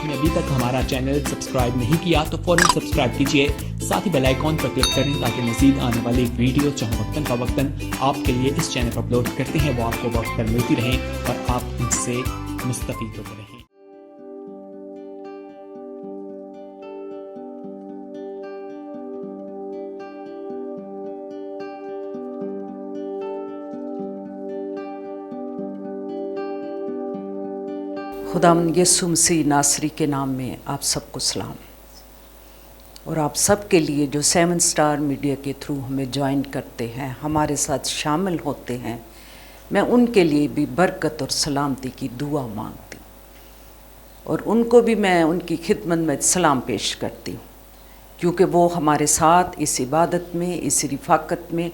आपने अभी तक हमारा चैनल सब्सक्राइब नहीं किया तो फौरन सब्सक्राइब कीजिए, साथ ही बेल आइकॉन पर क्लिक करें ताकि मज़ीद आने वाली वीडियो चाहे वक्तन फवक्तन आपके लिए इस चैनल पर अपलोड करते हैं वो आपको वक्त पर मिलती रहें और आप इनसे मुस्तफ़ीद होते रहें। खुदावंद यीशु मसीह नासरी के नाम में आप सबको सलाम। और आप सब के लिए जो 7 स्टार मीडिया के थ्रू हमें ज्वाइन करते हैं, हमारे साथ शामिल होते हैं, मैं उनके लिए भी बरकत और सलामती की दुआ मांगती हूँ और उनको भी मैं उनकी खिदमत में सलाम पेश करती हूँ, क्योंकि वो हमारे साथ इस इबादत में, इस रिफाकत में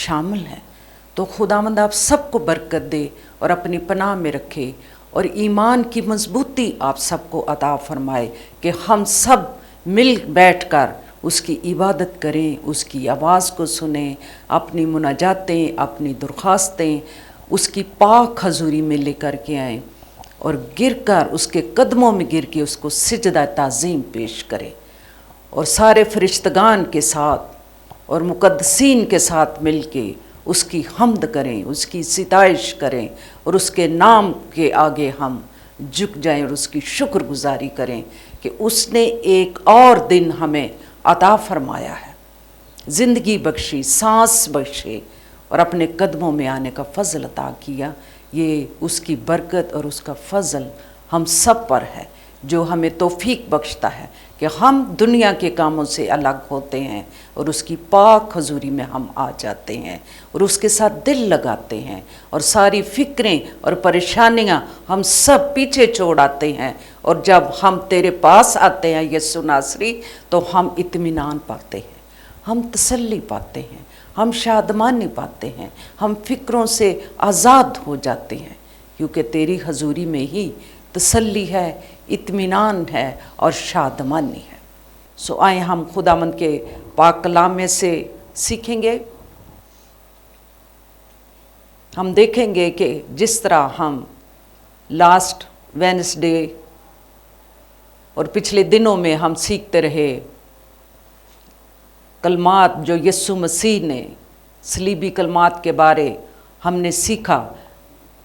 शामिल हैं। तो खुदावंद आप सबको बरकत दे और अपनी पनाह में रखे और ईमान की मजबूती आप सबको अता फरमाए कि हम सब मिल बैठकर उसकी इबादत करें, उसकी आवाज़ को सुनें, अपनी मुनाजातें, अपनी दरख्वास्तें उसकी पाक हजूरी में लेकर के आएँ और गिरकर उसके कदमों में गिर के उसको सिजदा ताज़ीम पेश करें और सारे फरिश्तगान के साथ और मुक़द्दसीन के साथ मिल के उसकी हम्द करें, उसकी सिताइश करें और उसके नाम के आगे हम झुक जाएं और उसकी शुक्रगुजारी करें कि उसने एक और दिन हमें अता फरमाया है, ज़िंदगी बख्शी, सांस बख्शे और अपने कदमों में आने का फ़ज़ल अता किया। ये उसकी बरकत और उसका फ़ज़ल हम सब पर है, जो हमें तौफीक बख्शता है कि हम दुनिया के कामों से अलग होते हैं और उसकी पाक हजूरी में हम आ जाते हैं और उसके साथ दिल लगाते हैं और सारी फ़िक्रें और परेशानियां हम सब पीछे छोड़ आते हैं। और जब हम तेरे पास आते हैं यीशु नासरी, तो हम इत्मीनान पाते हैं, हम तसल्ली पाते हैं, हम शादमानी पाते हैं, हम फ़िक्रों से आज़ाद हो जाते हैं, क्योंकि तेरी हजूरी में ही तसल्ली है, इत्मीनान है और शादमानी है। सो आए हम खुदावंद के पाक कलाम में से सीखेंगे। हम देखेंगे कि जिस तरह हम लास्ट वेडनेसडे और पिछले दिनों में हम सीखते रहे कलमात जो यीशु मसीह ने सलीबी कलमात के बारे हमने सीखा,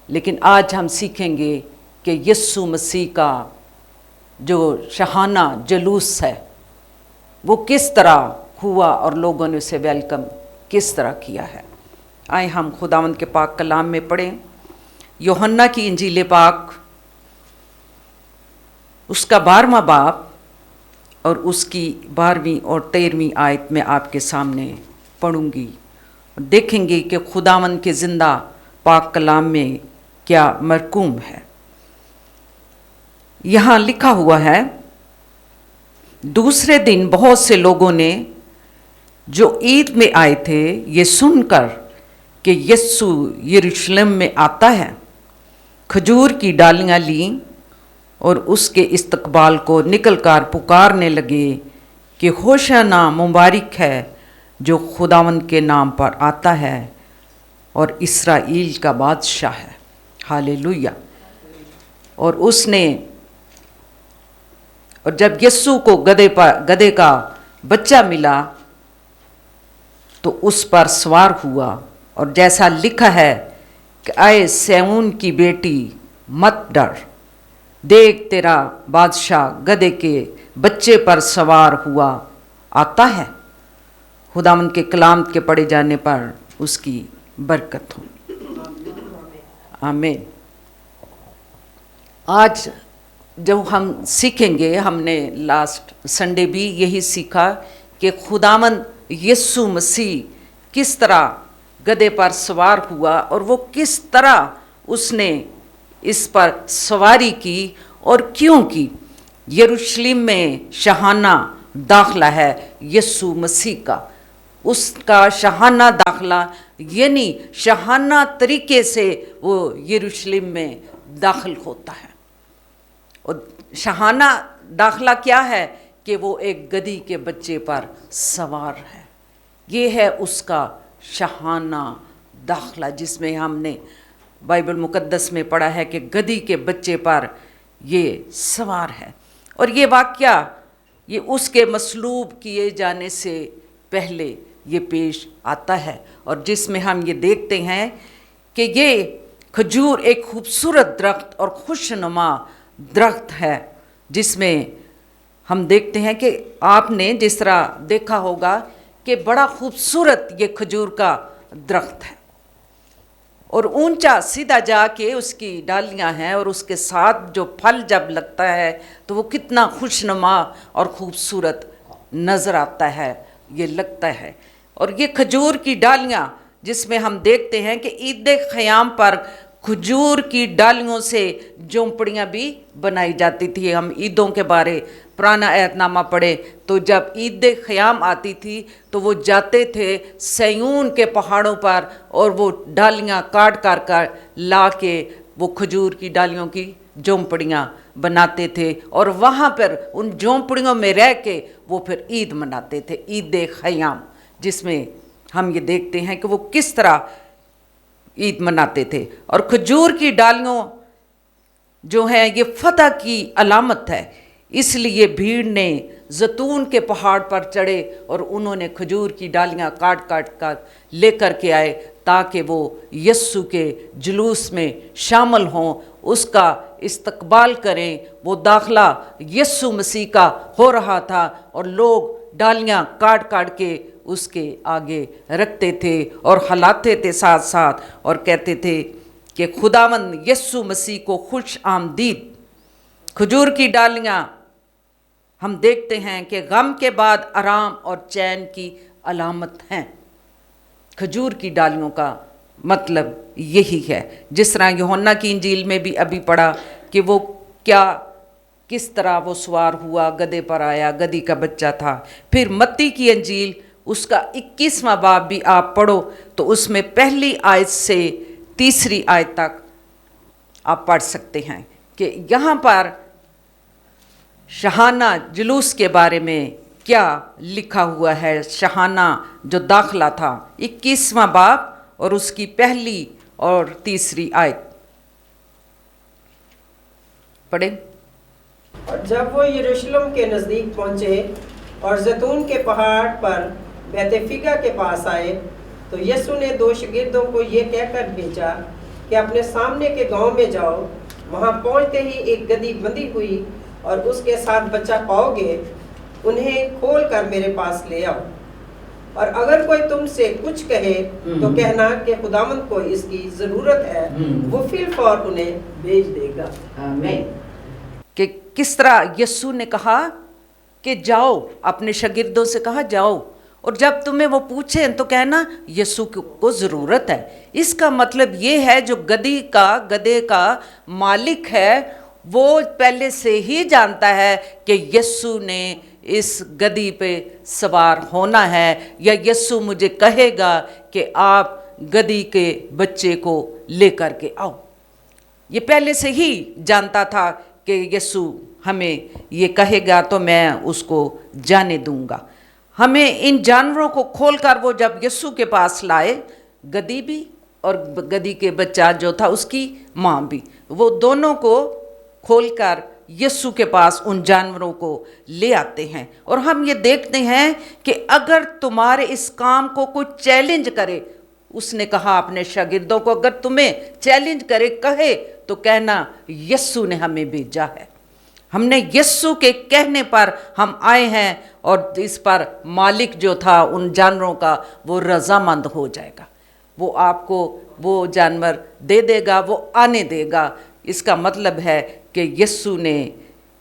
लेकिन आज हम सीखेंगे कि यीशु मसीह का जो शहाना जलूस है वो किस तरह हुआ और लोगों ने उसे वेलकम किस तरह किया है। आए हम खुदावंद के पाक कलाम में पढ़ें। यूहन्ना की इंजील पाक उसका 12वां बाब और उसकी 12वीं और 13वीं आयत में आपके सामने पढ़ूंगी और देखेंगे कि खुदावंद के ज़िंदा पाक कलाम में क्या मरकूम है। यहाँ लिखा हुआ है, दूसरे दिन बहुत से लोगों ने जो ईद में आए थे ये सुनकर कि यीशु यरूशलेम में आता है, खजूर की डालियाँ लीं और उसके इस्तकबाल को निकलकर पुकारने लगे कि होशाना, मुबारक है जो खुदावंद के नाम पर आता है और इस्राएल का बादशाह है। हालेलुया। और जब यीशु को गधे का बच्चा मिला तो उस पर सवार हुआ और जैसा लिखा है कि आए सैऊन की बेटी मत डर, देख तेरा बादशाह गधे के बच्चे पर सवार हुआ आता है। खुदावंद के कलाम के पढ़े जाने पर उसकी बरकत हो। आमीन। आज जब हम सीखेंगे, हमने लास्ट संडे भी यही सीखा कि खुदावंद यीशु मसीह किस तरह गधे पर सवार हुआ और वो किस तरह उसने इस पर सवारी की और क्यों की। यरूशलेम में शहाना दाखला है यीशु मसीह का, उसका शहाना दाखला यानी शहाना तरीके से वो यरूशलेम में दाखिल होता है। और शहाना दाखला क्या है कि वो एक गधी के बच्चे पर सवार है। ये है उसका शहाना दाखला, जिसमें हमने बाइबल मुकद्दस में पढ़ा है कि गधी के बच्चे पर ये सवार है। اور یہ واقعہ یہ اس کے مصلوب کیے جانے سے پہلے یہ پیش آتا ہے، اور جس میں ہم یہ دیکھتے ہیں کہ یہ کھجور ایک خوبصورت درخت اور خوشنما درخت ہے، جس میں ہم دیکھتے ہیں کہ آپ نے جس طرح دیکھا ہوگا کہ بڑا خوبصورت یہ کھجور کا درخت ہے، اور اونچا سیدھا جا کے اس کی ڈالیاں ہیں، اور اس کے ساتھ جو پھل جب لگتا ہے تو وہ کتنا خوشنما اور خوبصورت نظر آتا ہے، یہ لگتا ہے۔ اور یہ کھجور کی ڈالیاں جس میں ہم دیکھتے ہیں کہ عید خیام پر کھجور کی ڈالیوں سے جھونپڑیاں بھی بنائی جاتی تھی۔ ہم عیدوں کے بارے پرانا عہد نامہ پڑھے تو جب عید خیام آتی تھی تو وہ جاتے تھے سیون کے پہاڑوں پر، اور وہ ڈالیاں کاٹ کر لا کے وہ کھجور کی ڈالیوں کی جھونپڑیاں بناتے تھے، اور وہاں پر ان جھونپڑیوں میں رہ کے وہ پھر عید مناتے تھے، عید خیام، جس میں ہم یہ دیکھتے ہیں کہ وہ کس طرح عید مناتے تھے۔ اور کھجور کی ڈالیوں جو ہیں یہ فتح کی علامت ہے، اس لیے بھیڑ نے زیتون کے پہاڑ پر چڑھے اور انہوں نے کھجور کی ڈالیاں کاٹ کر لے کر کے آئے تاکہ وہ یسوع کے جلوس میں شامل ہوں، اس کا استقبال کریں۔ وہ داخلہ یسوع مسیح کا ہو رہا تھا، اور لوگ ڈالیاں کاٹ کے اس کے آگے رکھتے تھے اور ہلاتے تھے ساتھ ساتھ، اور کہتے تھے کہ خداوند یسوع مسیح کو خوش آمدید۔ کھجور کی ڈالیاں ہم دیکھتے ہیں کہ غم کے بعد آرام اور چین کی علامت ہیں۔ کھجور کی ڈالیوں کا مطلب یہی ہے، جس طرح یوحنا کی انجیل میں بھی ابھی پڑھا کہ وہ کس طرح وہ سوار ہوا، گدھے پر آیا، گدھی کا بچہ تھا۔ پھر متی کی انجیل اس کا 21واں باب بھی آپ پڑھو تو اس میں پہلی آیت سے تیسری آیت تک آپ پڑھ سکتے ہیں کہ یہاں پر شاہانہ جلوس کے بارے میں کیا لکھا ہوا ہے۔ شاہانہ جو داخلہ تھا، 21واں باب اور اس کی پہلی اور تیسری آیت پڑھیں۔ اور جب وہ یروشلم کے نزدیک پہنچے اور زیتون کے پہاڑ پر بیت فگہ کے پاس آئے تو یسوع نے 2 شاگردوں کو یہ کہہ کر بھیجا کہ اپنے سامنے کے گاؤں میں جاؤ، وہاں پہنچتے ہی ایک گدھی بندھی ہوئی اور اس کے ساتھ بچہ پاؤ گے، انہیں کھول کر میرے پاس لے آؤ، اور اگر کوئی تم سے کچھ کہے تو کہنا کہ خداوند کو اس کی ضرورت ہے، وہ فی الفور انہیں بھیج دے گا۔ آمین۔ کہ کس طرح یسوع نے کہا کہ جاؤ، اپنے شاگردوں سے کہا جاؤ، اور جب تمہیں وہ پوچھیں تو کہنا یسوع کو ضرورت ہے۔ اس کا مطلب یہ ہے جو گدھے کا مالک ہے وہ پہلے سے ہی جانتا ہے کہ یسوع نے اس گدھی پہ سوار ہونا ہے، یا یسوع مجھے کہے گا کہ آپ گدھی کے بچے کو لے کر کے آؤ۔ یہ پہلے سے ہی جانتا تھا کہ یسوع ہمیں یہ کہے گا تو میں اس کو جانے دوں گا۔ ہمیں ان جانوروں کو کھول کر وہ جب یسوع کے پاس لائے، گدھی بھی اور گدھی کے بچہ جو تھا اس کی ماں بھی، وہ دونوں کو کھول کر یسوع کے پاس ان جانوروں کو لے آتے ہیں۔ اور ہم یہ دیکھتے ہیں کہ اگر تمہارے اس کام کو کوئی چیلنج کرے، اس نے کہا اپنے شاگردوں کو اگر تمہیں چیلنج کرے، کہے تو کہنا یسوع نے ہمیں بھیجا ہے، ہم نے یسوع کے کہنے پر ہم آئے ہیں، اور اس پر مالک جو تھا ان جانوروں کا وہ رضامند ہو جائے گا، وہ آپ کو وہ جانور دے دے گا، وہ آنے دے گا۔ اس کا مطلب ہے کہ یسوع نے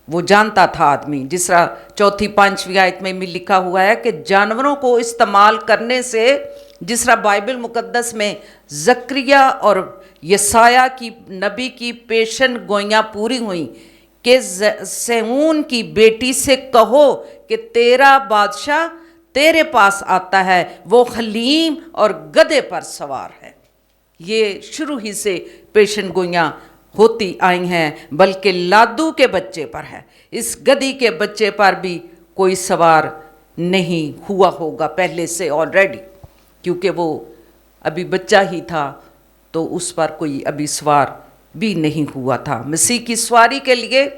وہ جانتا تھا آدمی، جس طرح 4 5 آیت میں بھی لکھا ہوا ہے کہ جانوروں کو استعمال کرنے سے، جس طرح بائبل مقدس میں زکریا اور یسایہ کی نبی کی پیشن گوئیاں پوری ہوئیں کہ سیون کی بیٹی سے کہو کہ تیرا بادشاہ تیرے پاس آتا ہے، وہ حلیم اور گدھے پر سوار ہے۔ یہ شروع ہی سے پیشن گوئیاں ہوتی آئی ہیں، بلکہ لادو کے بچے پر ہے، اس گدھی کے بچے پر بھی کوئی سوار نہیں ہوا ہوگا پہلے سے آلریڈی، کیونکہ وہ ابھی بچہ ہی تھا تو اس پر کوئی ابھی سوار بھی نہیں ہوا تھا۔ مسیح کی سواری کے لیے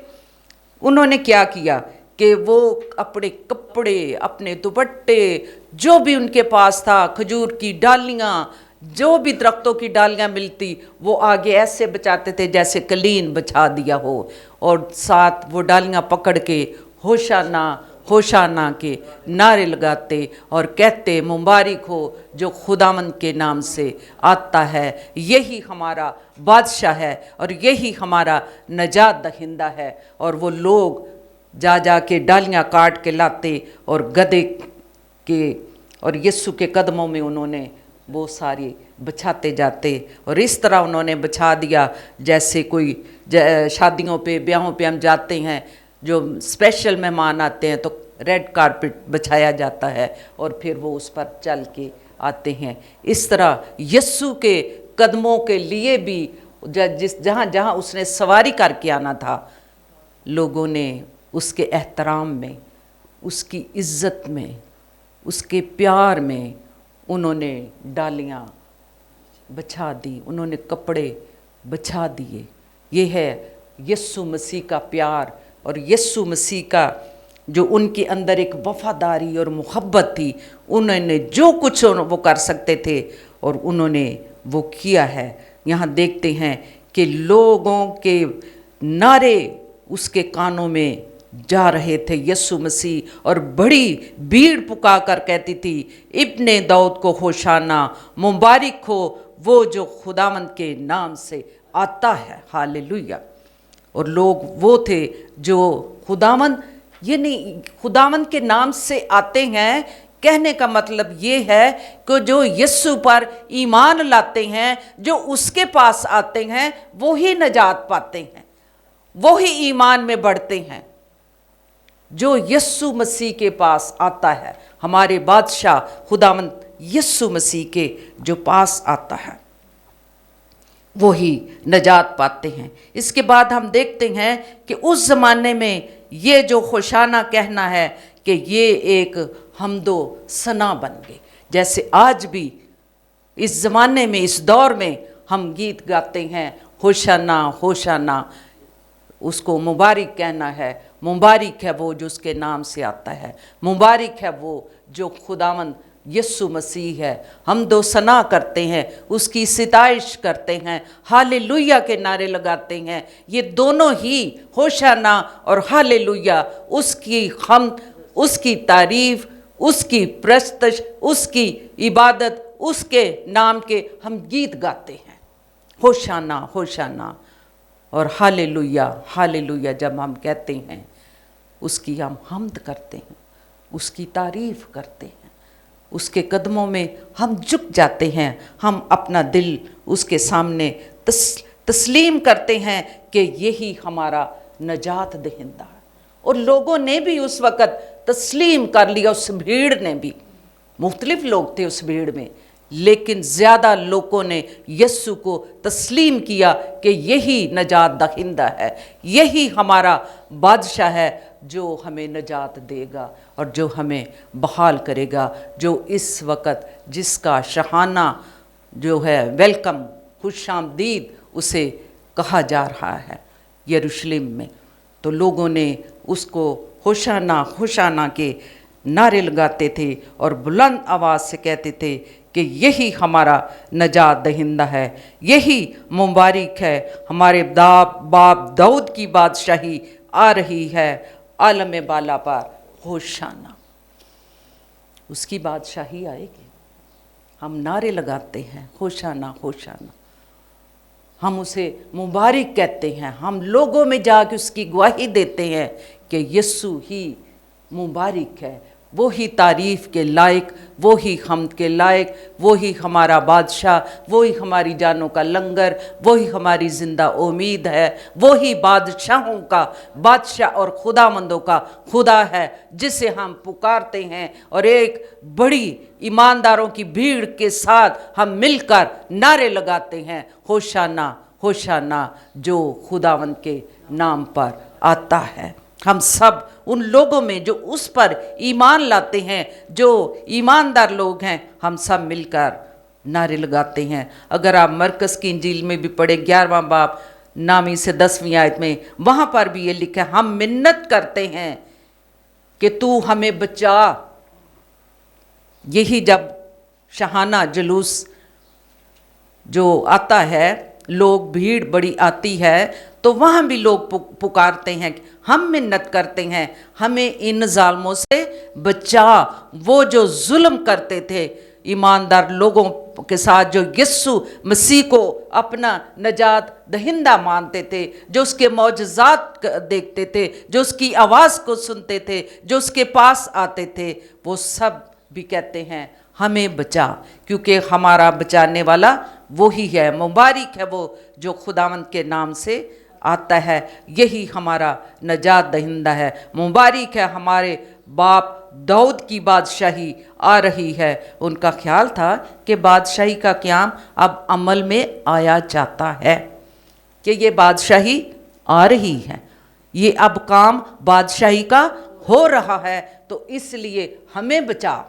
उन्होंने क्या किया कि वो अपने कपड़े, अपने दुपट्टे, जो भी उनके पास था, खजूर की डालियाँ, जो भी दरख्तों की डालियाँ मिलती, वो आगे ऐसे बचाते थे जैसे कलीन बचा दिया हो, और साथ वो डालियाँ पकड़ के होशाना होशाना के नारे लगाते और कहते मुबारक हो जो खुदावंद के नाम से आता है, यही हमारा बादशाह है और यही हमारा नजात दहिंदा है। और वो लोग जा के डालियाँ काट के लाते और गधे के और यीशु के कदमों में उन्होंने वो सारी बछाते जाते, और इस तरह उन्होंने बछा दिया जैसे कोई शादियों पे, ब्याहों पे हम जाते हैं, जो स्पेशल मेहमान आते हैं तो रेड कारपेट बिछाया जाता है और फिर वो उस पर चल के आते हैं। इस तरह यीशु के कदमों के लिए भी जहाँ जहाँ उसने सवारी करके आना था, लोगों ने उसके एहतराम में, उसकी इज्जत में, उसके प्यार में उन्होंने डालियाँ बिछा दी, उन्होंने कपड़े बिछा दिए। ये है यीशु मसीह का प्यार और यीशु मसीह का जो उनके अंदर एक वफादारी और मोहब्बत थी। उन्होंने जो कुछ वो कर सकते थे और उन्होंने वो किया है। यहाँ देखते हैं कि लोगों के नारे उसके कानों में जा रहे थे यीशु मसीह, और बड़ी भीड़ पुकार कर कहती थी, इब्ने दाऊद को होशाना, मुबारक हो वो जो खुदावंद के नाम से आता है। हालेलुया। और लोग वो थे जो खुदावंद, ये नहीं खुदावंद के नाम से आते हैं, कहने का मतलब ये है कि जो यीशु पर ईमान लाते हैं, जो उसके पास आते हैं, वो ही नजात पाते हैं, वो ही ईमान में बढ़ते हैं। जो यीशु मसीह के पास आता है, हमारे बादशाह खुदावंद यीशु मसीह के जो पास आता है, वो ही नजात पाते हैं। इसके बाद हम देखते हैं कि उस ज़माने में ये जो होशाना कहना है कि ये एक हमदो सना बन गए। जैसे आज भी इस ज़माने में, इस दौर में हम गीत गाते हैं, होशाना होशाना, उसको मुबारक कहना है। मुबारक है वो जो उसके नाम से आता है, मुबारक है वो जो खुदावंद यीशु मसीह है। हम दो सना करते हैं, उसकी सिताइश करते हैं, हालेलुया के नारे लगाते हैं। ये दोनों ही होशाना और हालेलुया, उसकी हम, उसकी तारीफ, उसकी प्रस्तश, उसकी इबादत, उसके नाम के हम गीत गाते हैं। होशाना होशाना और हालेलुया हालेलुया जब हम कहते हैं, उसकी हम हम्द करते हैं, उसकी तारीफ करते हैं, उसके कदमों में हम झुक जाते हैं, हम अपना दिल उसके सामने तस्लीम करते हैं कि यही हमारा नजात दहिंदा है। और लोगों ने भी उस वक़्त तस्लीम कर लिया, उस भीड़ ने भी, मुख्तलिफ लोग थे उस भीड़ में, लेकिन ज़्यादा लोगों ने यीशु को तस्लीम किया कि यही नजात दहिंदा है, यही हमारा बादशाह है जो हमें नजात देगा और जो हमें बहाल करेगा, जो इस वक़्त जिसका शहाना जो है वेलकम, खुशामदीद उसे कहा जा रहा है यरूशलेम में। तो लोगों ने उसको होशाना होशाना के नारे लगाते थे और बुलंद आवाज़ से कहते थे कि यही हमारा नजात दहिंदा है, यही मुबारक है, हमारे बाप दाऊद की बादशाही आ रही है, आलम बाला पर होशाना। उसकी बादशाही आएगी। हम नारे लगाते हैं होशाना होशाना, हम उसे मुबारक कहते हैं, हम लोगों में जाके उसकी गवाही देते हैं कि यीशु ही मुबारक है, वो ही तारीफ़ के लायक, वो ही हम्द के लायक, वो ही हमारा बादशाह, वो ही हमारी जानों का लंगर, वो ही हमारी ज़िंदा उम्मीद है, वो ही बादशाहों का बादशाह और खुदामंदों का खुदा है जिसे हम पुकारते हैं। और एक बड़ी ईमानदारों की भीड़ के साथ हम मिलकर नारे लगाते हैं, होशाना होशाना जो खुदावंद के नाम पर आता है। हम सब उन लोगों में जो उस पर ईमान लाते हैं, जो ईमानदार लोग हैं, हम सब मिलकर नारे लगाते हैं। अगर आप मरकस की इंजील में भी पढ़े 11वां बाब नामी से 10वीं आयत में, वहाँ पर भी ये लिखा है, हम मिन्नत करते हैं कि तू हमें बचा। यही जब शाहाना जुलूस जो आता है, लोग भीड़ बड़ी आती है, तो वहाँ भी लोग पुकारते हैं, हम मिन्नत करते हैं, हमें इन जालमों से बचा। वो जो जुल्म करते थे ईमानदार लोगों के साथ, जो यीशु मसीह को अपना नजात दहिंदा मानते थे, जो उसके मौजज़ात देखते थे, जो उसकी आवाज़ को सुनते थे, जो उसके पास आते थे, वो सब भी कहते हैं हमें बचा, क्योंकि हमारा बचाने वाला वही है। मुबारक है वो जो खुदावंद के नाम से आता है, यही हमारा नजात दहिंदा है। मुबारक है हमारे बाप दाऊद की बादशाही आ रही है। उनका ख्याल था कि बादशाही का क़याम अब अमल में आया जाता है, कि ये बादशाही आ रही है, ये अब काम बादशाही का हो रहा है, तो इसलिए हमें बचा,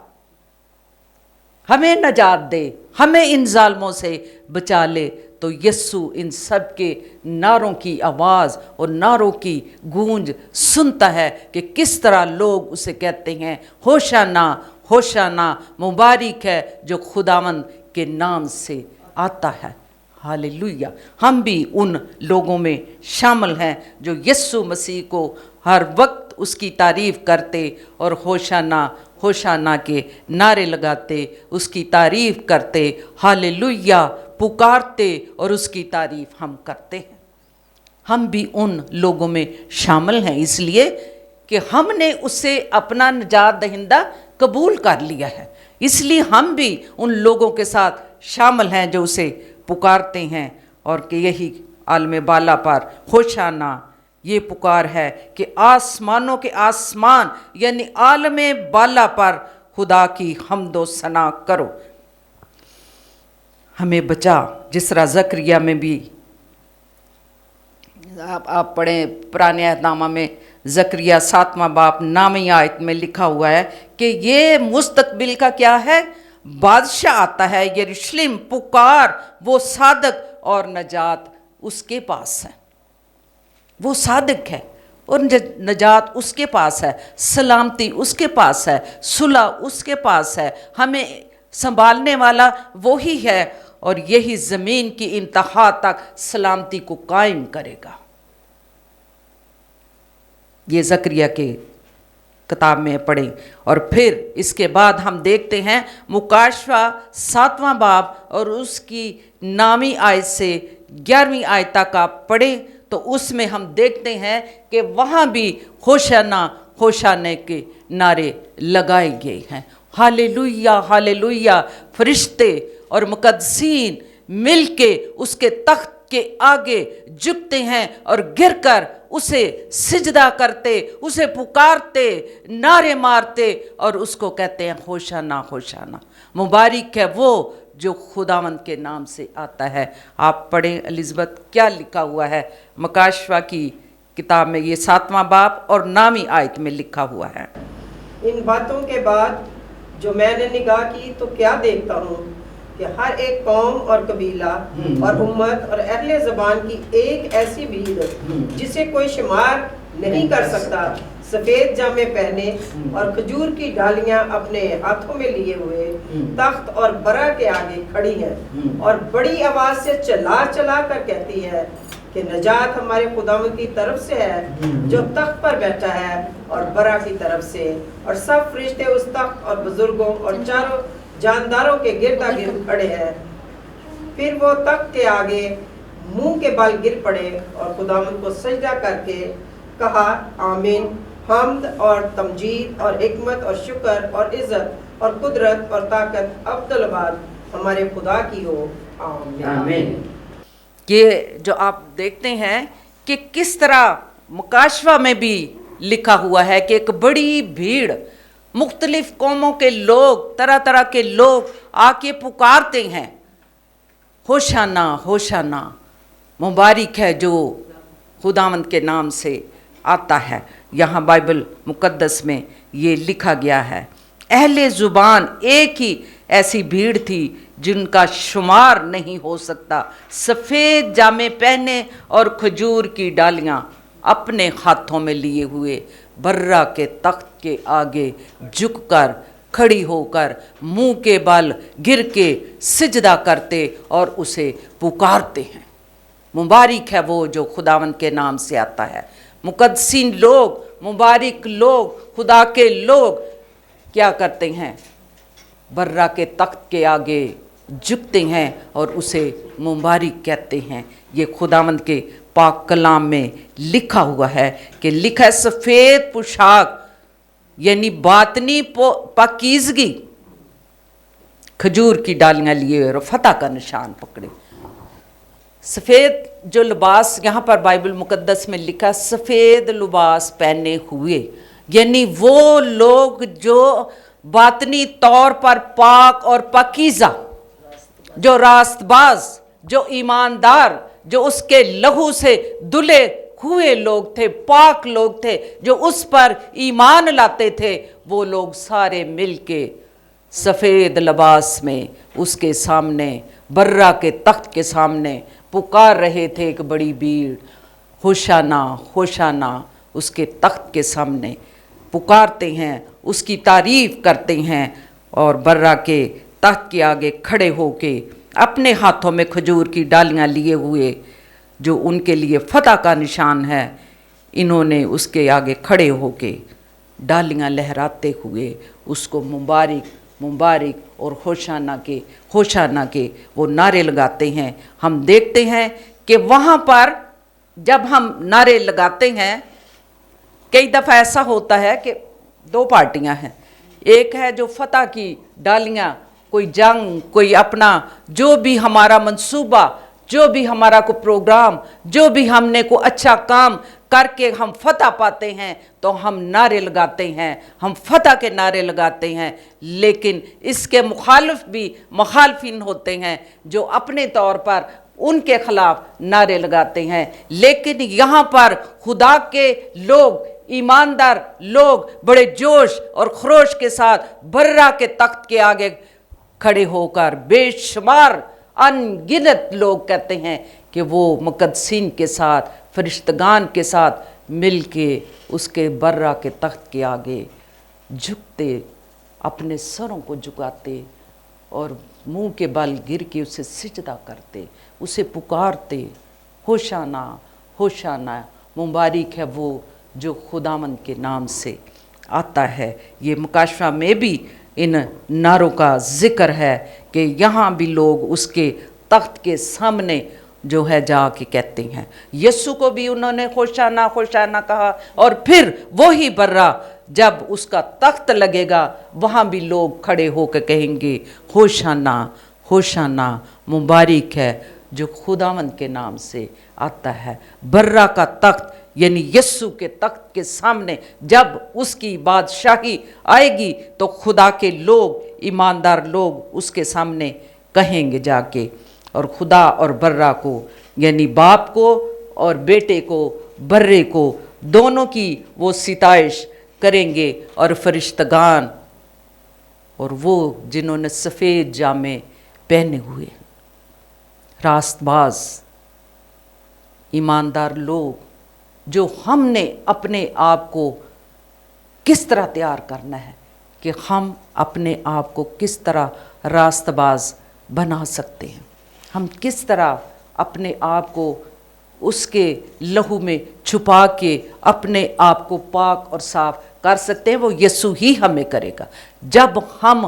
हमें नजात दे, हमें इन जालमों से बचा ले। तो यस्सु इन सब के नारों की आवाज़ और नारों की गूंज सुनता है कि किस तरह लोग उसे कहते हैं, होशाना होशाना, मुबारक है जो खुदावंद के नाम से आता है। हालेलुया। हम भी उन लोगों में शामिल हैं जो यस्सु मसीह को हर वक्त उसकी तारीफ़ करते और होशाना होशाना के नारे लगाते, उसकी तारीफ़ करते, हालेलुया पुकारते, और उसकी तारीफ़ हम करते हैं। हम भी उन लोगों में शामिल हैं, इसलिए कि हमने उसे अपना निजात दहिंदा कबूल कर लिया है, इसलिए हम भी उन लोगों के साथ शामिल हैं जो उसे पुकारते हैं। और कि यही आलम बाला पर होशाना ये पुकार है कि आसमानों के आसमान यानी आलम बाला पर खुदा की हम्दो सना करो, हमें बचा। जिस तरह ज़करिया में भी आप पढ़ें पुराने अहदनामा में, ज़करिया 7वां बाब 9वीं आयत में लिखा हुआ है कि ये मुस्तकबिल का क्या है, बादशाह आता है यरूशलेम, पुकार वो सादक और नजात उसके पास है। वो सादक है और नजात उसके पास है, सलामती उसके पास है, सुलह उसके पास है, हमें संभालने वाला वही है, और यही ज़मीन की इंतहा तक सलामती को कायम करेगा। ये ज़करिया के किताब में पढ़ें। और फिर इसके बाद हम देखते हैं मुकाशवा 7वां बाब और उसकी 9वीं आयत से 11वीं आयत तक आप पढ़ें, तो उसमें हम देखते हैं कि वहाँ भी होशाना होशाने के नारे लगाए गए हैं। Hallelujah hallelujah. फरिश्ते और मुकद्दसीन मिलके उसके तख्त के आगे झुकते हैं और गिरकर उसे सिजदा करते, उसे पुकारते, नारे मारते और उसको कहते हैं होशाना होशाना। मुबारक है वो जो खुदावंद के नाम से आता है। आप पढ़ें एलिज़ाबेथ क्या लिखा हुआ है मकाशवा की किताब में, ये 7वां बाब और 9वीं आयत में लिखा हुआ है। इन बातों के बाद जो मैंने निगाह की तो क्या देखता हूँ कि हर एक कौम और कबीला और उम्मत और अहले ज़बान की एक ऐसी भीड़ जिसे कोई शुमार नहीं कर सकता, सफ़ेद जामे पहने और खजूर की डालियां अपने हाथों में लिए हुए तख्त और बरा के आगे खड़ी हैं और बड़ी आवाज़ से चला चला कर कहती है कि नजात हमारे खुदावंद की तरफ से है जो तख्त पर बैठा है और बरा की तरफ से, और सब फरिश्ते उस तख्त और बुजुर्गों और चारों जानदारों के गिरदा गिर्द खड़े हैं। फिर वो तख्त के आगे मुंह के बल गिर पड़े और खुदावंद को सजदा करके कहा, आमीन, हम्द और तमजीद और हिकमत और शुक्र और इज़्ज़त और कुदरत और ताकत अब्दुलबाद हमारे खुदा की हो, आमीन। ये जो आप देखते हैं कि किस तरह मुकाशवा में भी लिखा हुआ है कि एक बड़ी भीड़, मुख्तलिफ कौमों के लोग, तरह तरह के लोग आके पुकारते हैं होशाना होशाना, मुबारक है जो खुदावंद के नाम से आता है। यहाँ बाइबल मुकद्दस में ये लिखा गया है। अहले ज़ुबान एक ही ऐसी भीड़ थी जिनका शुमार नहीं हो सकता, सफ़ेद जामे पहने और खजूर की डालियाँ अपने हाथों में लिए हुए बर्रा के तख्त के आगे झुककर, खड़ी होकर, मुंह के बल गिर के सिजदा करते और उसे पुकारते हैं। मुबारक है वो जो खुदावंद के नाम से आता है। मुकद्दसीन लोग, मुबारक लोग, खुदा के लोग क्या करते हैं? बर्रा के तख्त के आगे झुकते हैं और उसे मुबारक कहते हैं। ये खुदावंद के पाक कलाम में लिखा हुआ है कि लिखा है सफ़ेद पोशाक यानी बातनी पाकीज़गी, खजूर की डालियाँ लिए और फतह का निशान पकड़े। सफ़ेद जो लिबास यहाँ पर बाइबल मुकद्दस में लिखा, सफ़ेद लिबास पहने हुए, यानी वो लोग जो बातनी तौर पर पाक और पाकीज़ा, जो रास्तबाज, जो ईमानदार, जो उसके लहू से धुले हुए लोग थे, पाक लोग थे, जो उस पर ईमान लाते थे, वो लोग सारे मिलके सफ़ेद लिबास में उसके सामने, बर्रा के तख्त के सामने पुकार रहे थे। एक बड़ी भीड़, होशाना होशाना, उसके तख्त के सामने पुकारते हैं, उसकी तारीफ़ करते हैं और बर्रा के तख्त के आगे खड़े होके अपने हाथों में खजूर की डालियाँ लिए हुए, जो उनके लिए फतह का निशान है, इन्होंने उसके आगे खड़े होके डालियाँ लहराते हुए उसको मुबारक मुबारक और होशाना के वो नारे लगाते हैं। हम देखते हैं कि वहाँ पर जब हम नारे लगाते हैं, कई दफ़ा ऐसा होता है कि दो पार्टियां हैं। एक है जो फतह की डालियां, कोई जंग, कोई अपना जो भी हमारा मंसूबा, जो भी हमारा को प्रोग्राम, जो भी हमने को अच्छा काम करके हम फतह पाते हैं तो हम नारे लगाते हैं, हम फतह के नारे लगाते हैं। लेकिन इसके मुखालिफ भी मुखालफिन होते हैं जो अपने तौर पर उनके खिलाफ नारे लगाते हैं। लेकिन यहाँ पर खुदा के लोग, ईमानदार लोग बड़े जोश और खरोश के साथ बर्रा के तख्त के आगे खड़े होकर बेशुमार अनगिनत लोग कहते हैं कि वो मुकद्दसीन के साथ, फरिश्तगान के साथ मिल के उसके बर्रा के तख्त के आगे झुकते, अपने सरों को झुकाते और मुंह के बल गिर के उसे सिजदा करते, उसे पुकारते, होशाना होशाना, मुबारक है वो जो खुदावंद के नाम से आता है। ये मुकाशवा में भी इन नारों का जिक्र है कि यहाँ भी लोग उसके तख्त के सामने जो है जाके कहते हैं। यीशु को भी उन्होंने होशाना होशाना कहा और फिर वही बर्रा जब उसका तख्त लगेगा वहाँ भी लोग खड़े होकर कहेंगे होशाना होशाना, मुबारक है जो खुदावंद के नाम से आता है। बर्रा का तख्त यानी यीशु के तख्त के सामने जब उसकी बादशाही आएगी तो खुदा के लोग, ईमानदार लोग उसके सामने कहेंगे जाके, और खुदा और बर्रा को यानी बाप को और बेटे को, बर्रे को, दोनों की वो सिताइश करेंगे। और फरिश्तगान और वो जिन्होंने सफ़ेद जामे पहने हुए, रास्तबाज, ईमानदार लोग, जो हमने अपने आप को किस तरह तैयार करना है कि हम अपने आप को किस तरह रास्तबाज बना सकते हैं, हम किस तरह अपने आप को उसके लहू में छुपा के अपने आप को पाक और साफ कर सकते हैं। वो यीशु ही हमें करेगा जब हम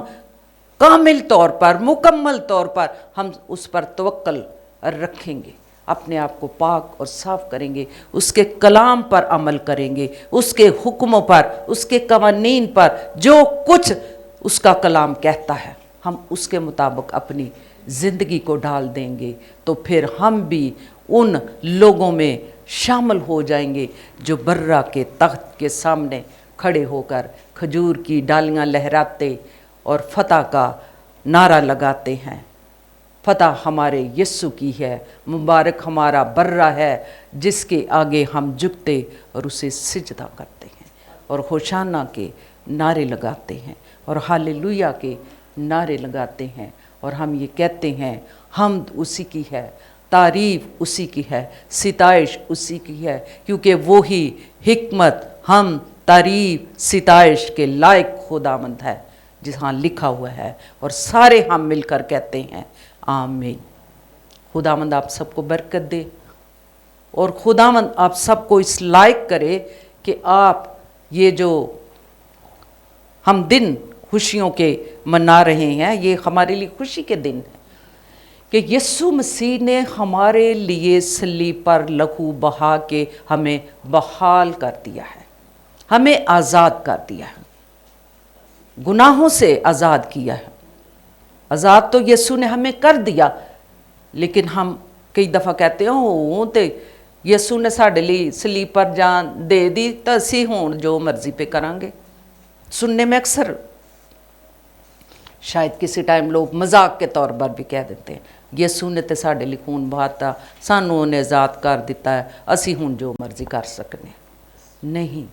कामिल तौर पर, मुकम्मल तौर पर हम उस पर तवक्कल रखेंगे, अपने आप को पाक और साफ करेंगे, उसके कलाम पर अमल करेंगे, उसके हुक्मों पर, उसके कवानीन पर, जो कुछ उसका कलाम कहता है हम उसके मुताबिक अपनी ज़िंदगी को डाल देंगे, तो फिर हम भी उन लोगों में शामिल हो जाएंगे जो बर्रा के तख्त के सामने खड़े होकर खजूर की डालियाँ लहराते और फतह का नारा लगाते हैं। फतह हमारे यीशु की है, मुबारक हमारा बर्रा है जिसके आगे हम झुकते और उसे सिजदा करते हैं और होशाना के नारे लगाते हैं और हालेलुया के नारे लगाते हैं और हम ये कहते हैं हम्द उसी की है, तारीफ़ उसी की है, सिताइश उसी की है, क्योंकि वो ही हिकमत, हम, तारीफ़, सिताइश के लायक खुदावंद है, जहाँ लिखा हुआ है। और सारे हम मिलकर कहते हैं आमीन। खुदावंद आप सबको बरकत दे और खुदावंद आप सबको इस लायक करे कि आप ये जो हम दिन खुशियों के मना रहे हैं, ये हमारे लिए खुशी के दिन है कि यीशु मसीह ने हमारे लिए सलीब पर लहू बहा के हमें बहाल कर दिया है, हमें आज़ाद कर दिया है, गुनाहों से आज़ाद किया है। आज़ाद तो यीशु ने हमें कर दिया, लेकिन हम कई दफ़ा कहते हैं ओ तो यीशु ने साढ़े लिए सलीब पर जान दे दी तो असी हुण जो मर्जी पे करांगे। सुनने में अक्सर शायद किसी टाइम लोग मजाक के तौर पर भी कह देते हैं यीशु ने तो साढ़े लिए खून बहाता, सानू उन्हें आज़ाद कर दिता है, असी हुण जो मर्जी कर सकने। नहीं,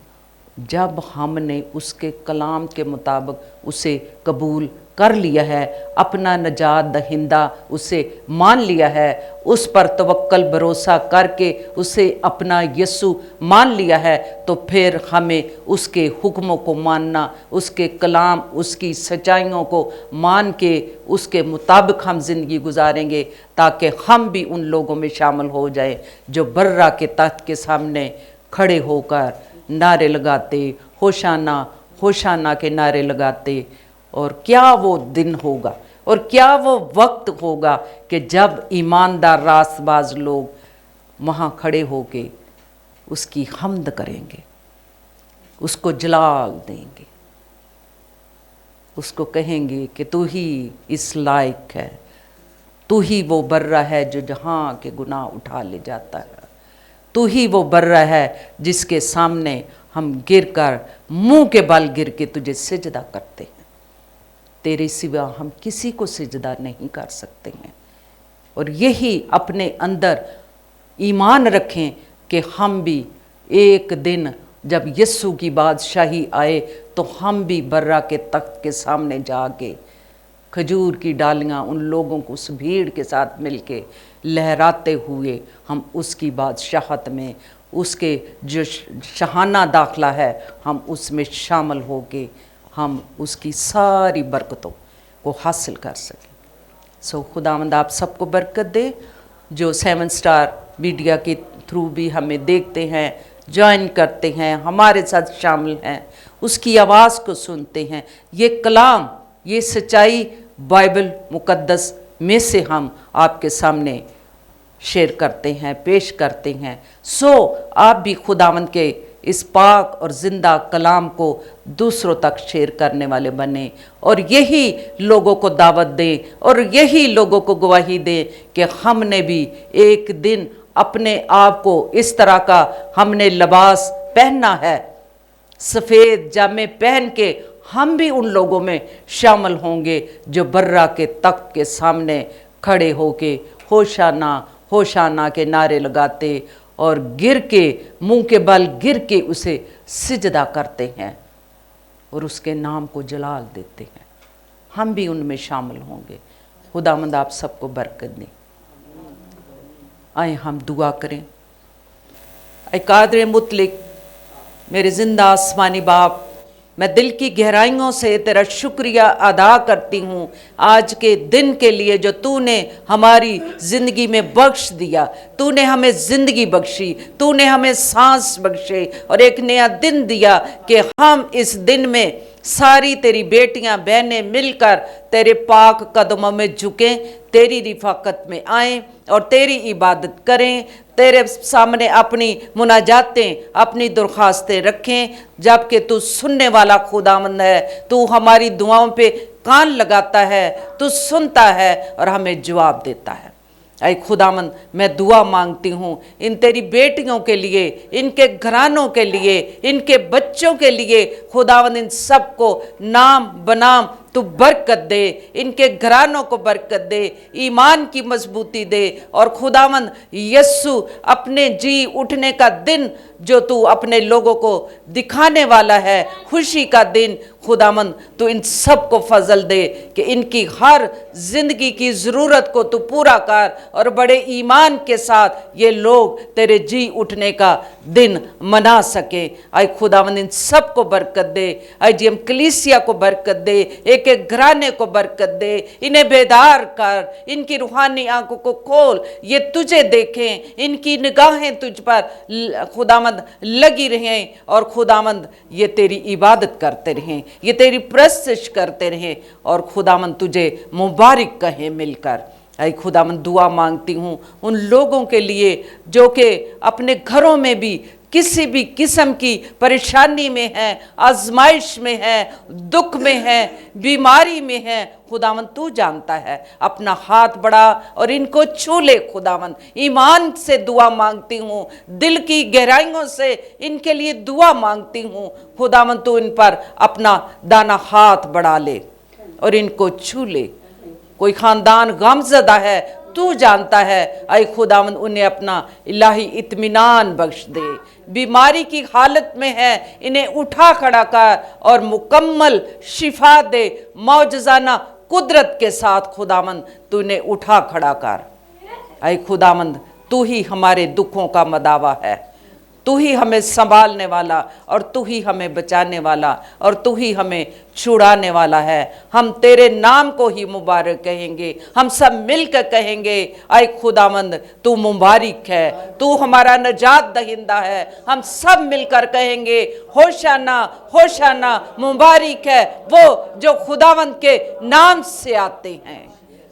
जब हमने उसके कलाम के मुताबिक उसे कबूल कर लिया है, अपना नजात दहिंदा उसे मान लिया है, उस पर तवक्कल भरोसा करके उसे अपना यीशु मान लिया है, तो फिर हमें उसके हुक्मों को मानना, उसके कलाम, उसकी सच्चाइयों को मान के उसके मुताबिक हम ज़िंदगी गुजारेंगे, ताकि हम भी उन लोगों में शामिल हो जाए जो बर्रा के तख्त के सामने खड़े होकर नारे लगाते, होशाना होशाना के नारे लगाते। और क्या वो दिन होगा और क्या वो वक्त होगा कि जब ईमानदार रास्तबाज लोग वहाँ खड़े होके उसकी हम्द करेंगे, उसको जलाल देंगे, उसको कहेंगे कि तू ही इस लायक है, तू ही वो बर्रा है जो जहाँ के गुनाह उठा ले जाता है, तू ही वो बर्रा है जिसके सामने हम गिर कर मुँह के बल गिर के तुझे सिजदा करते हैं। तेरे सिवा हम किसी को सिजदा नहीं कर सकते हैं। और यही अपने अंदर ईमान रखें कि हम भी एक दिन जब यीशु की बादशाही आए तो हम भी बर्रा के तख्त के सामने जाके खजूर की डालियाँ उन लोगों को उस भीड़ के साथ मिलके लहराते हुए हम उसकी बादशाहत में, उसके जो शहाना दाखला है, हम उसमें शामिल होके हम उसकी सारी बरकतों को हासिल कर सकें। सो खुदावंद आप सबको बरकत दे। जो 7 स्टार मीडिया के थ्रू भी हमें देखते हैं, ज्वाइन करते हैं, हमारे साथ शामिल हैं, उसकी आवाज़ को सुनते हैं, ये कलाम, ये सच्चाई बाइबल मुकद्दस में से हम आपके सामने शेयर करते हैं, पेश करते हैं। सो आप भी खुदावंद के इस पाक और ज़िंदा कलाम को दूसरों तक शेयर करने वाले बने और यही लोगों को दावत दें और यही लोगों को गवाही दें कि हमने भी एक दिन अपने आप को इस तरह का हमने लिबास पहनना है, सफ़ेद जामे पहन के हम भी उन लोगों में शामिल होंगे जो बर्रा के तख्त के सामने खड़े होके होशाना होशाना के नारे लगाते और गिर के मुंह के बल गिर के उसे सिजदा करते हैं और उसके नाम को जलाल देते हैं। हम भी उनमें शामिल होंगे। खुदावंद आप सबको बरकत दें। आए हम दुआ करें। ऐ कादर मुतलिक, मेरे जिंदा आसमानी बाप, मैं दिल की गहराइयों से तेरा शुक्रिया अदा करती हूँ आज के दिन के लिए जो तूने हमारी ज़िंदगी में बख्श दिया। तूने हमें ज़िंदगी बख्शी, तूने हमें सांस बख्शे और एक नया दिन दिया कि हम इस दिन में सारी तेरी बेटियां बहनें मिलकर तेरे पाक कदमों में झुकें, तेरी रिफाकत में आएँ और तेरी इबादत करें, तेरे सामने अपनी मुनाजातें, अपनी दरख्वास्तें रखें, जबकि तू सुनने वाला खुदावंद है। तू हमारी दुआओं पे कान लगाता है, तू सुनता है और हमें जवाब देता है। ऐ खुदावंद, मैं दुआ मांगती हूँ इन तेरी बेटियों के लिए, इनके घरानों के लिए, इनके बच्चों के लिए। खुदावंद इन सबको नाम बनाम तू बरकत दे, इनके घरानों को बरकत दे, ईमान की मजबूती दे। और खुदावंद यस्सु अपने जी उठने का दिन जो तू अपने लोगों को दिखाने वाला है, खुशी का दिन, खुदावंद तू इन सब को फजल दे कि इनकी हर जिंदगी की ज़रूरत को तू पूरा कर और बड़े ईमान के साथ ये लोग तेरे जी उठने का दिन मना सके। आए खुदावंद इन सब को बरकत दे। आए जी हम कलीसिया को बरकत दे, एक एक घराने को बरकत दे, इन्हें बेदार कर, इनकी रूहानी आंखों को खोल, ये तुझे देखें, इनकी निगाहें तुझ पर खुदावंद लगी रहें और खुदावंद ये तेरी इबादत करते रहें, ये तेरी प्रस्तुति करते रहें और खुदावंद तुझे मुबारक कहें मिलकर। ऐ खुदावंद दुआ मांगती हूँ उन लोगों के लिए जो कि अपने घरों में भी किसी भी किस्म की परेशानी में है, आजमाइश में है, दुख में है, बीमारी में है। खुदावंद तू जानता है, अपना हाथ बढ़ा और इनको छू ले। खुदावंद ईमान से दुआ मांगती हूँ, दिल की गहराइयों से इनके लिए दुआ मांगती हूँ। खुदावंद तू इन पर अपना दाना हाथ बढ़ा ले और इनको छू ले। कोई खानदान गमज़दा है, तू जानता है। ऐ खुदावंद उन्हें अपना इलाही इत्मीनान बख्श दे। बीमारी की हालत में है, इन्हें उठा खड़ा कर और मुकम्मल शिफा दे। मौजज़ाना कुदरत के साथ खुदावंद तू इन्हें उठा खड़ा कर। ऐ खुदावंद तू ही हमारे दुखों का मदावा है, तू ही हमें संभालने वाला और तू ही हमें बचाने वाला और तू ही हमें छुड़ाने वाला है। हम तेरे नाम को ही मुबारक कहेंगे, हम सब मिलकर कहेंगे आए खुदावंद तू मुबारक है, तू हमारा नजात दहिंदा है। हम सब मिलकर कहेंगे होशाना होशाना, मुबारक है वो जो खुदावंद के नाम से आते हैं।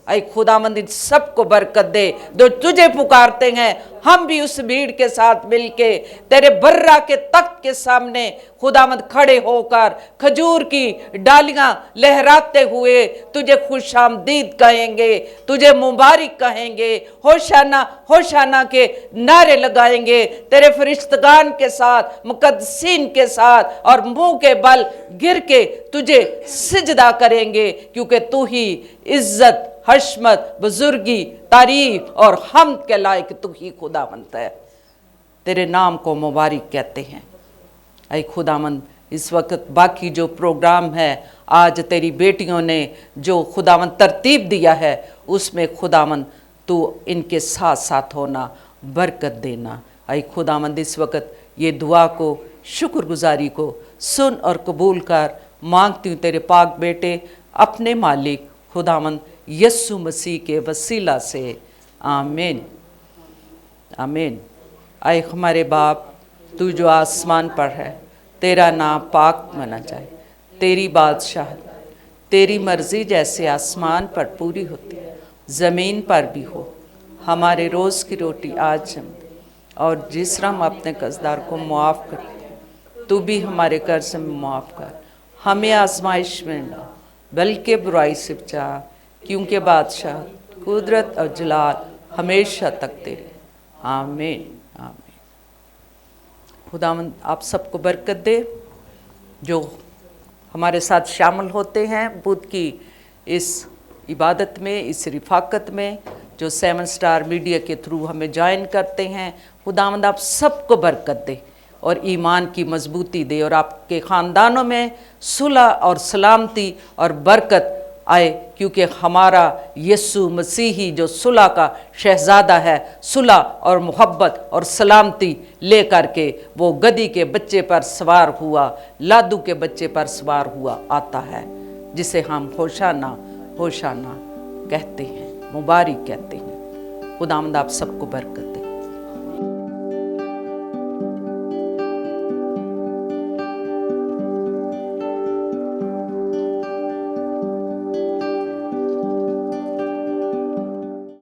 ऐ खुदावंद इन सबको बरकत दे जो तुझे पुकारते हैं। हम भी उस भीड़ के साथ मिलके तेरे बर्रा के तख्त के सामने खुदावंद खड़े होकर खजूर की डालियां लहराते हुए तुझे खुशामदीद कहेंगे, तुझे मुबारक कहेंगे, होशाना होशाना के नारे लगाएंगे तेरे फरिश्तगान के साथ, मुकद्दसीन के साथ और मुंह के बल गिर के तुझे सिजदा करेंगे, क्योंकि तू ही इज्जत, हशमत, बुजुर्गी, तारीफ और हमद के लायक तू ही खुदावंद है। तेरे नाम को मुबारक कहते हैं। ऐ खुदावंद इस वक्त बाकी जो प्रोग्राम है आज तेरी बेटियों ने जो खुदावंद तरतीब दिया है उसमें खुदावंद तू इनके साथ साथ होना, बरकत देना। ऐ खुदावंद इस वक्त ये दुआ को, शुक्रगुजारी को सुन और कबूल कर। मांगती हूँ तेरे पाक बेटे अपने मालिक खुदावंद यस्सु मसीह के वसीला से, आमीन आमीन। आए हमारे बाप तू जो आसमान पर है, तेरा नाम पाक माना जाए, तेरी बादशाह, तेरी मर्ज़ी जैसे आसमान पर पूरी होती है ज़मीन पर भी हो। हमारे रोज़ की रोटी आज हम, और जिस तरह हम अपने कर्जदार को मुआफ़ करते तू भी हमारे कर्ज में मुआफ़ कर। हमें आजमाइश में ना बल्कि बुराई से बचा, क्योंकि बादशाह, कुदरत और जलाल हमेशा तक तेरे। आमीन आमीन। खुदावंद आप सबको बरकत दे जो हमारे साथ शामिल होते हैं बुध की इस इबादत में, इस रिफाकत में, जो 7 स्टार मीडिया के थ्रू हमें ज्वाइन करते हैं। खुदावंद आप सबको बरकत दे और ईमान की मजबूती दे और आपके ख़ानदानों में सुलह और सलामती और बरकत आए, क्योंकि हमारा यीशु मसीह ही जो सुलह का शहज़ादा है, सुलह और मोहब्बत और सलामती ले करके वो गधी के बच्चे पर सवार हुआ, लादू के बच्चे पर सवार हुआ आता है, जिसे हम होशाना होशाना कहते हैं, मुबारक कहते हैं। खुदावंद आप सबको बरकत